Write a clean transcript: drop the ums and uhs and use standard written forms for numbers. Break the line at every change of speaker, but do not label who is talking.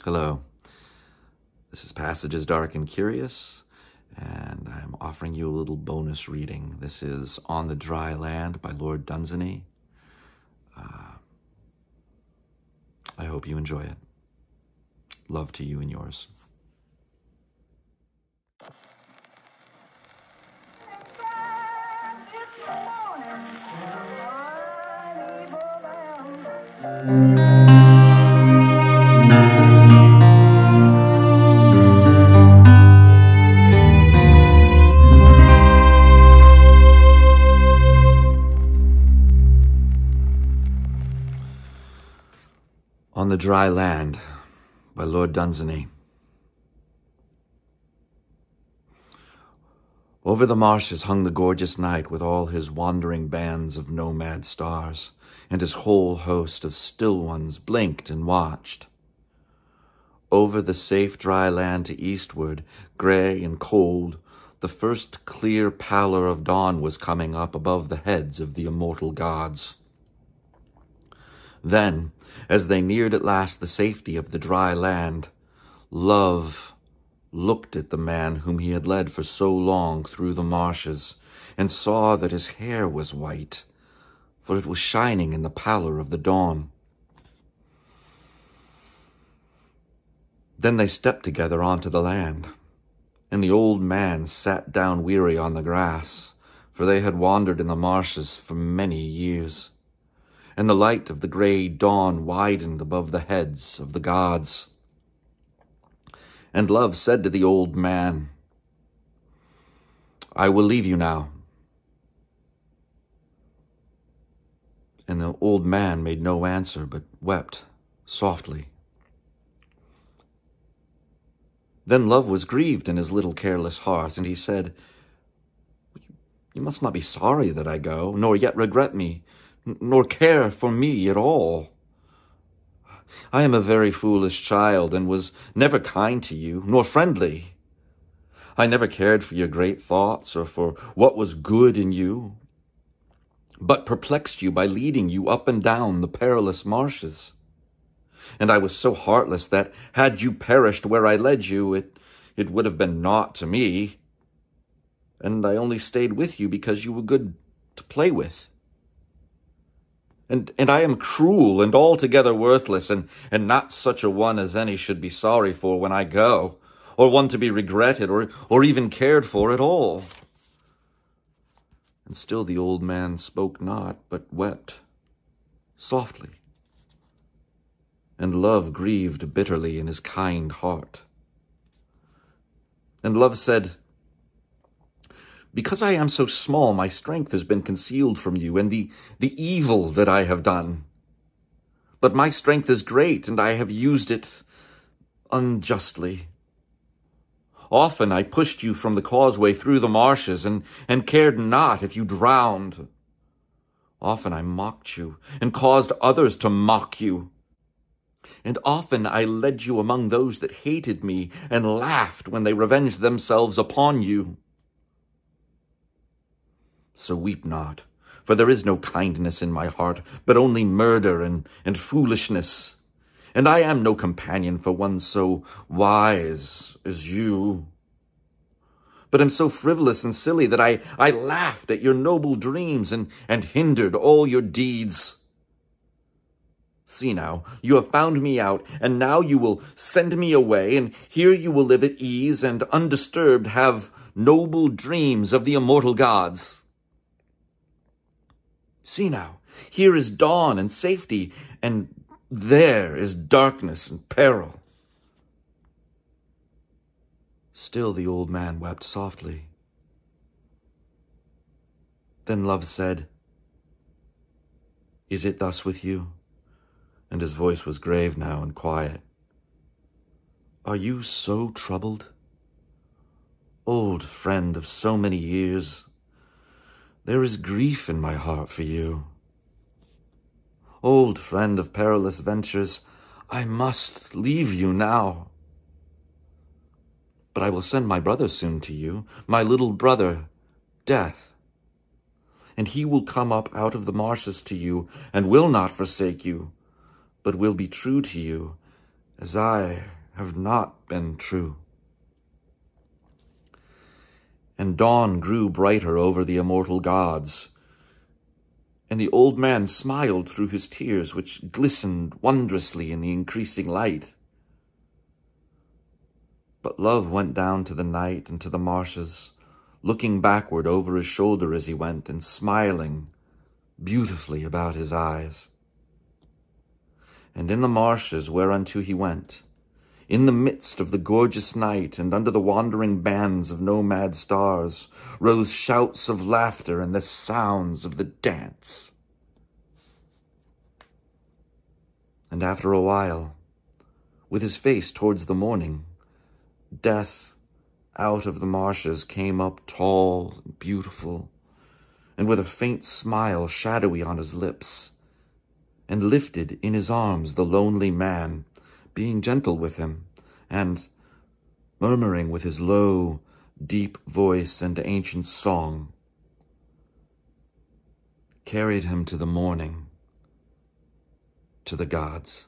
Hello, this is Passages Dark and Curious, and I'm offering you a little bonus reading. This is On the Dry Land by Lord Dunsany. I hope you enjoy it. Love to you and yours. On the Dry Land by Lord Dunsany. Over the marshes hung the gorgeous night with all his wandering bands of nomad stars, and his whole host of still ones blinked and watched. Over the safe dry land to eastward, gray and cold, the first clear pallor of dawn was coming up above the heads of the immortal gods. Then, as they neared at last the safety of the dry land, Love looked at the man whom he had led for so long through the marshes, and saw that his hair was white, for it was shining in the pallor of the dawn. Then they stepped together onto the land, and the old man sat down weary on the grass, for they had wandered in the marshes for many years. And the light of the grey dawn widened above the heads of the gods. And Love said to the old man, "I will leave you now." And the old man made no answer, but wept softly. Then Love was grieved in his little careless heart, and he said, "You must not be sorry that I go, nor yet regret me, nor care for me at all. I am a very foolish child, and was never kind to you, nor friendly. I never cared for your great thoughts, or for what was good in you, but perplexed you by leading you up and down the perilous marshes. And I was so heartless that, had you perished where I led you, it would have been naught to me. And I only stayed with you because you were good to play with. And I am cruel and altogether worthless, and not such a one as any should be sorry for when I go, or one to be regretted, or even cared for at all." And still the old man spoke not, but wept softly. And Love grieved bitterly in his kind heart. And Love said, "Because I am so small, my strength has been concealed from you, and the evil that I have done. But my strength is great, and I have used it unjustly. Often I pushed you from the causeway through the marshes, and cared not if you drowned. Often I mocked you, and caused others to mock you. And often I led you among those that hated me, and laughed when they revenged themselves upon you. So weep not, for there is no kindness in my heart, but only murder and foolishness. And I am no companion for one so wise as you. But am so frivolous and silly that I laughed at your noble dreams and hindered all your deeds. See now, you have found me out, and now you will send me away, and here you will live at ease and undisturbed, have noble dreams of the immortal gods. See now, here is dawn and safety, and there is darkness and peril." Still the old man wept softly. Then Love said, "Is it thus with you?" And his voice was grave now and quiet. "Are you so troubled? Old friend of so many years, there is grief in my heart for you. Old friend of perilous ventures, I must leave you now. But I will send my brother soon to you, my little brother, Death. And he will come up out of the marshes to you, and will not forsake you, but will be true to you, as I have not been true. And dawn grew brighter over the immortal gods, and the old man smiled through his tears, which glistened wondrously in the increasing light. But love went down to the night and to the marshes, looking backward over his shoulder as he went, and smiling beautifully about his eyes. And in the marshes whereunto he went, in the midst of the gorgeous night, and under the wandering bands of nomad stars, rose shouts of laughter and the sounds of the dance. And after a while, with his face towards the morning, Death out of the marshes came up tall and beautiful, and with a faint smile shadowy on his lips, and lifted in his arms the lonely man, being gentle with him, and murmuring with his low, deep voice and ancient song, carried him to the morning, to the gods.